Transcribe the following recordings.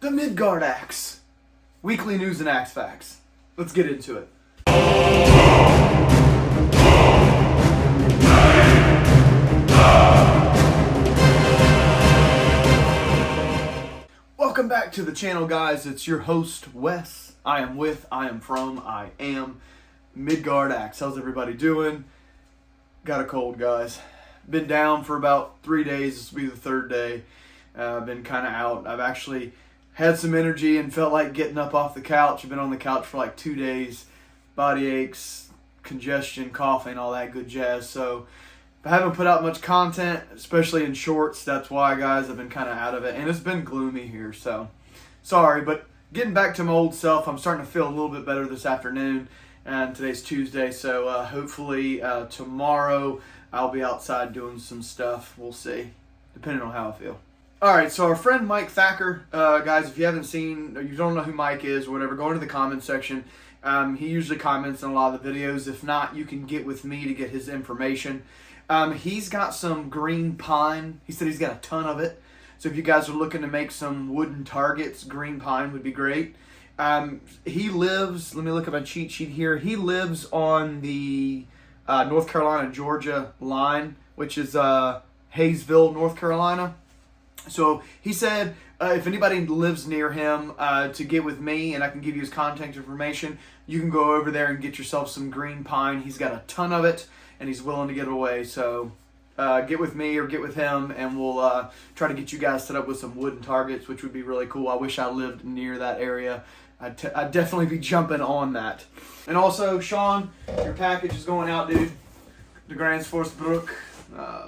The Midgard Axe. Weekly news and axe facts. Let's get into it. Welcome back to the channel, guys. It's your host, Wes. I am Midgard Axe. How's everybody doing? Got a cold, guys. Been down for about 3 days. This will be the third day. Been kind of out. I've actually had some energy and felt like getting up off the couch. I've been on the couch for like 2 days. Body aches, congestion, coughing, all that good jazz. So I haven't put out much content, especially in shorts. That's why, guys, I've been kind of out of it. And it's been gloomy here, so sorry. But getting back to my old self, I'm starting to feel a little bit better this afternoon. And today's Tuesday, so hopefully tomorrow I'll be outside doing some stuff. We'll see, depending on how I feel. All right, so our friend Mike Thacker, guys, if you haven't seen, or you don't know who Mike is or whatever, go into the comments section. He usually comments on a lot of the videos. If not, you can get with me to get his information. He's got some green pine. He said he's got a ton of it. So if you guys are looking to make some wooden targets, green pine would be great. He lives, let me look at my cheat sheet here. He lives on the North Carolina-Georgia line, which is Hayesville, North Carolina. So he said if anybody lives near him to get with me and I can give you his contact information, you can go over there and get yourself some green pine. He's got a ton of it and he's willing to give it away. So get with me or get with him and we'll try to get you guys set up with some wooden targets, which would be really cool. I wish I lived near that area. I'd definitely be jumping on that. And also, Sean, your package is going out, dude. The Grand Forstbrook,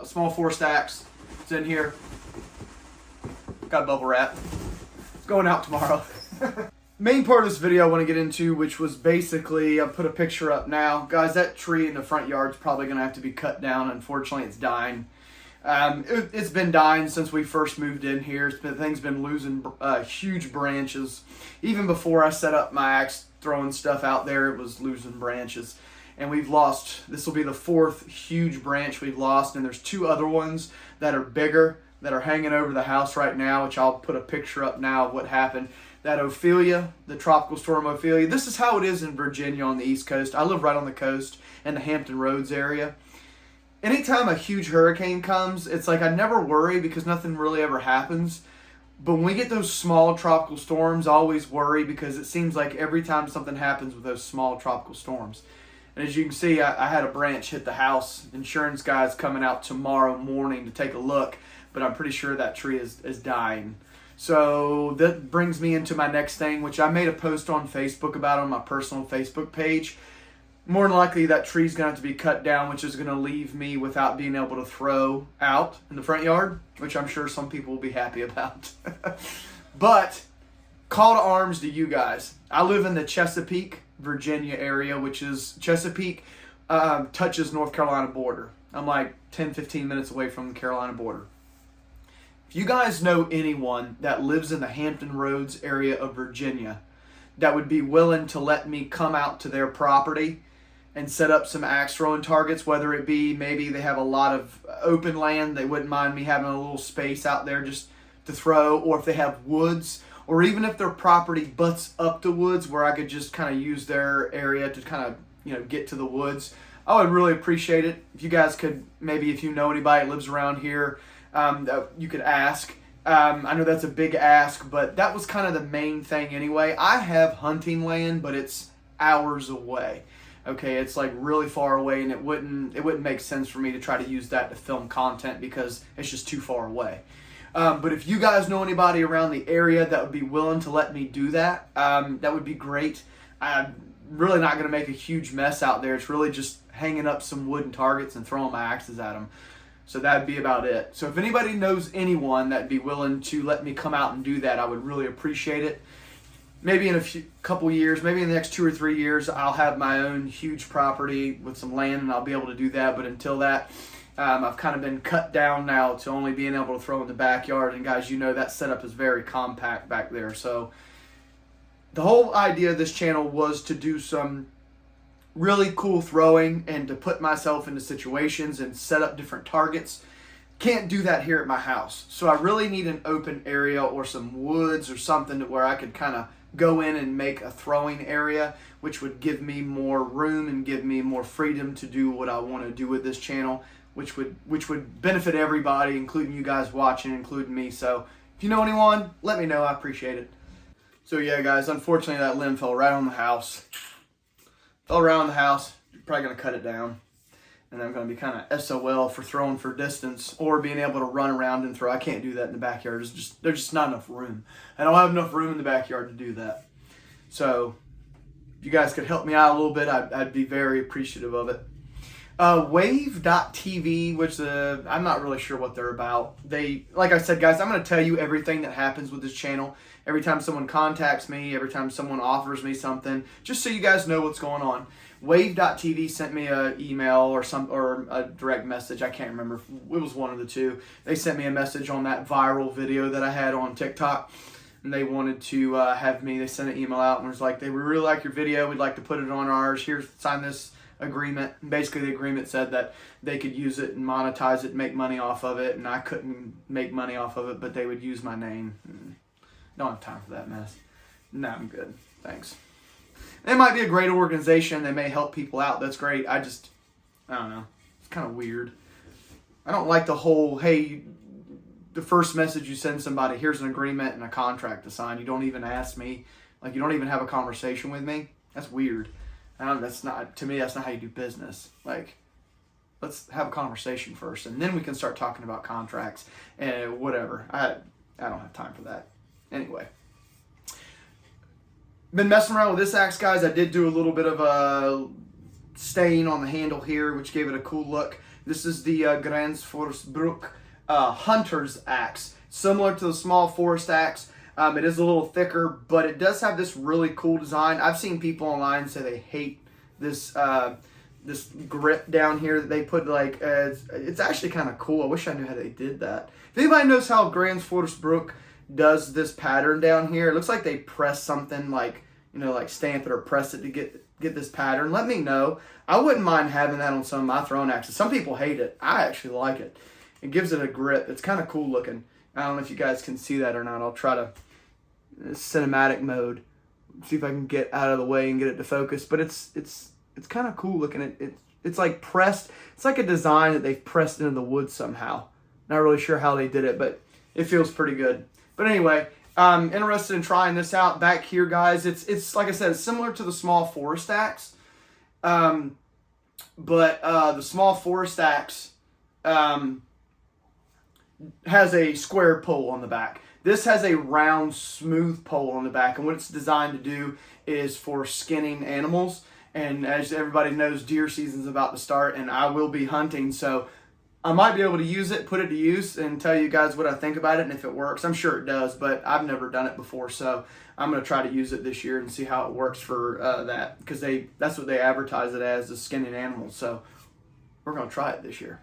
small forest axe. It's in here. Got bubble wrap. It's going out tomorrow. Main part of this video I want to get into, which was basically, I put a picture up now. Guys, that tree in the front yard is probably going to have to be cut down. Unfortunately, it's dying. It's been dying since we first moved in here. Things been losing huge branches. Even before I set up my axe throwing stuff out there, it was losing branches. And we've lost, this will be the fourth huge branch we've lost, and there's two other ones that are bigger that are hanging over the house right now, which I'll put a picture up now of what happened. That Ophelia, the tropical storm Ophelia, this is how it is in Virginia on the East Coast. I live right on the coast in the Hampton Roads area. Anytime a huge hurricane comes, it's like I never worry because nothing really ever happens. But when we get those small tropical storms, I always worry because it seems like every time something happens with those small tropical storms. And as you can see, I had a branch hit the house. Insurance guy's coming out tomorrow morning to take a look, but I'm pretty sure that tree is dying. So that brings me into my next thing, which I made a post on Facebook about on my personal Facebook page. More than likely, that tree's going to have to be cut down, which is going to leave me without being able to throw out in the front yard, which I'm sure some people will be happy about. But call to arms to you guys. I live in the Chesapeake, Virginia area, which is Chesapeake touches North Carolina border. I'm like 10, 15 minutes away from the Carolina border. If you guys know anyone that lives in the Hampton Roads area of Virginia that would be willing to let me come out to their property and set up some axe throwing targets, whether it be maybe they have a lot of open land, they wouldn't mind me having a little space out there just to throw, or if they have woods, or even if their property butts up to woods where I could just kind of use their area to kind of, get to the woods. I would really appreciate it if you guys could, maybe if you know anybody that lives around here, you could ask. I know that's a big ask, but that was kind of the main thing anyway. I have hunting land, but it's hours away. Okay, it's like really far away, and it wouldn't make sense for me to try to use that to film content because it's just too far away. But if you guys know anybody around the area that would be willing to let me do that, that would be great. I'm really not going to make a huge mess out there. It's really just hanging up some wooden targets and throwing my axes at them. So that'd be about it. So if anybody knows anyone that'd be willing to let me come out and do that, I would really appreciate it. Maybe in a couple years, maybe in the next 2 or 3 years, I'll have my own huge property with some land and I'll be able to do that. But until that, I've kind of been cut down now to only being able to throw in the backyard. And guys, you know that setup is very compact back there. So the whole idea of this channel was to do some really cool throwing and to put myself into situations and set up different targets Can't do that here at my house. So I really need an open area or some woods or something where I could kind of go in and make a throwing area, which would give me more room and give me more freedom to do what I want to do with this channel, which would benefit everybody, including you guys watching, including me. So if you know anyone, let me know. I appreciate it. So yeah, guys, unfortunately that limb fell right on the house. Fell around the house. You're probably going to cut it down. And I'm going to be kind of SOL for throwing for distance or being able to run around and throw. I can't do that in the backyard. There's just not enough room. I don't have enough room in the backyard to do that. So if you guys could help me out a little bit, I'd be very appreciative of it. Wave.tv, which I'm not really sure what they're about. Like I said, guys, I'm going to tell you everything that happens with this channel. Every time someone contacts me, every time someone offers me something, just so you guys know what's going on. Wave.tv sent me an email or a direct message. I can't remember. It was one of the two. They sent me a message on that viral video that I had on TikTok, and they wanted to have me. They sent an email out and was like, "They really like your video. We'd like to put it on ours. Here, sign this agreement." And basically, the agreement said that they could use it and monetize it, and make money off of it, and I couldn't make money off of it, but they would use my name. Don't have time for that mess. No, I'm good. Thanks. They might be a great organization. They may help people out. That's great. I don't know. It's kind of weird. I don't like the whole, hey, the first message you send somebody, here's an agreement and a contract to sign. You don't even ask me. Like, you don't even have a conversation with me. That's weird. To me, that's not how you do business. Like, let's have a conversation first, and then we can start talking about contracts and whatever. I don't have time for that. Anyway. Been messing around with this axe, guys. I did do a little bit of a stain on the handle here, which gave it a cool look. This is the Grensforsbruck Hunter's axe. Similar to the small forest axe. It is a little thicker, but it does have this really cool design. I've seen people online say they hate this this grip down here that they put. Like it's actually kind of cool. I wish I knew how they did that. If anybody knows how Grensforsbruck does this pattern down here, it looks like they press something, like, you know, like stamp it or press it to get this pattern. Let me know. I wouldn't mind having that on some of my throwing axes. Some people hate it. I actually like it. It gives it a grip. It's kind of cool looking. I don't know if you guys can see that or not. I'll try to cinematic mode, see if I can get out of the way and get it to focus. But it's kind of cool looking. It's like pressed. It's like a design that they've pressed into the wood somehow. Not really sure how they did it, but it feels pretty good. But anyway, I'm interested in trying this out. Back here, guys, it's like I said, it's similar to the small forest axe. But the small forest axe has a square pole on the back. This has a round, smooth pole on the back. And what it's designed to do is for skinning animals. And as everybody knows, deer season's about to start, and I will be hunting, so I might be able to use it, put it to use, and tell you guys what I think about it and if it works. I'm sure it does, but I've never done it before, so I'm going to try to use it this year and see how it works for that, because that's what they advertise it as, is skinning animals. So we're going to try it this year.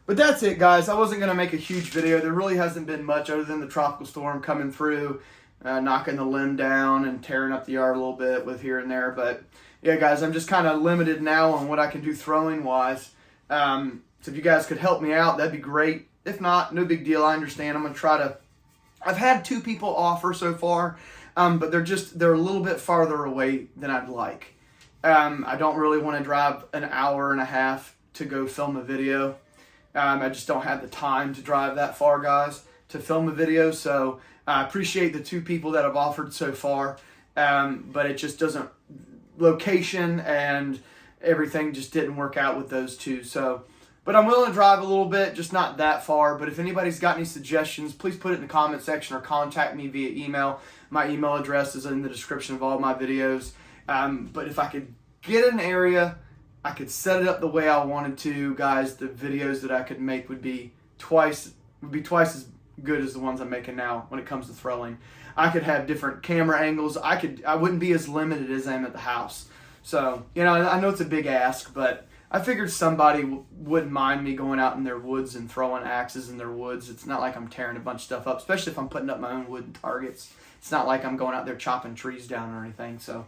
But that's it, guys. I wasn't going to make a huge video. There really hasn't been much other than the tropical storm coming through, knocking the limb down and tearing up the yard a little bit with here and there. But yeah, guys, I'm just kind of limited now on what I can do throwing-wise. So if you guys could help me out, that'd be great. If not, no big deal. I understand. I'm going to try to... I've had 2 people offer so far, but they're a little bit farther away than I'd like. I don't really want to drive an hour and a half to go film a video. I just don't have the time to drive that far, guys, to film a video. So I appreciate the 2 people that have offered so far, but it just doesn't... Location and everything just didn't work out with those 2. So... But I'm willing to drive a little bit, just not that far. But if anybody's got any suggestions, please put it in the comment section or contact me via email. My email address is in the description of all my videos. But if I could get an area, I could set it up the way I wanted to, guys, the videos that I could make would be twice as good as the ones I'm making now when it comes to throwing. I could have different camera angles. I wouldn't be as limited as I am at the house. So, you know, I know it's a big ask, but I figured somebody wouldn't mind me going out in their woods and throwing axes in their woods. It's not like I'm tearing a bunch of stuff up, especially if I'm putting up my own wooden targets. It's not like I'm going out there chopping trees down or anything. So,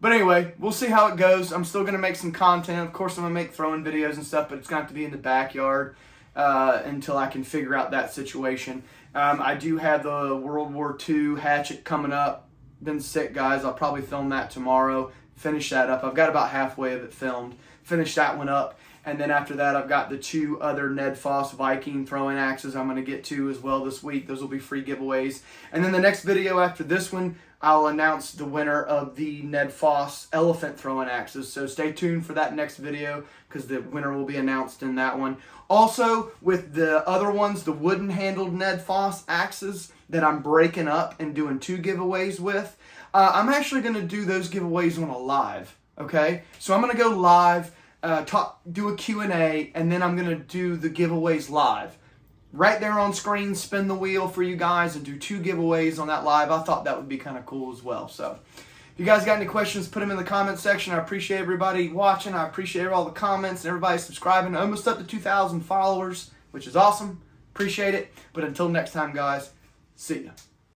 but anyway, we'll see how it goes. I'm still going to make some content. Of course, I'm going to make throwing videos and stuff, but it's going to have to be in the backyard. until I can figure out that situation. I do have the World War II hatchet coming up. Been sick, guys. I'll probably film that tomorrow. Finish that up. I've got about halfway of it filmed. Finish that one up. And then after that, I've got the 2 other Ned Foss Viking throwing axes I'm going to get to as well this week. Those will be free giveaways. And then the next video after this one, I'll announce the winner of the Ned Foss elephant throwing axes. So stay tuned for that next video because the winner will be announced in that one. Also, with the other ones, the wooden handled Ned Foss axes that I'm breaking up and doing 2 giveaways with, I'm actually going to do those giveaways on a live. Okay? So I'm going to go live. Do a Q&A, and then I'm going to do the giveaways live. Right there on screen, spin the wheel for you guys and do 2 giveaways on that live. I thought that would be kind of cool as well. So if you guys got any questions, put them in the comment section. I appreciate everybody watching. I appreciate all the comments and everybody subscribing. Almost up to 2,000 followers, which is awesome. Appreciate it. But until next time, guys, see ya.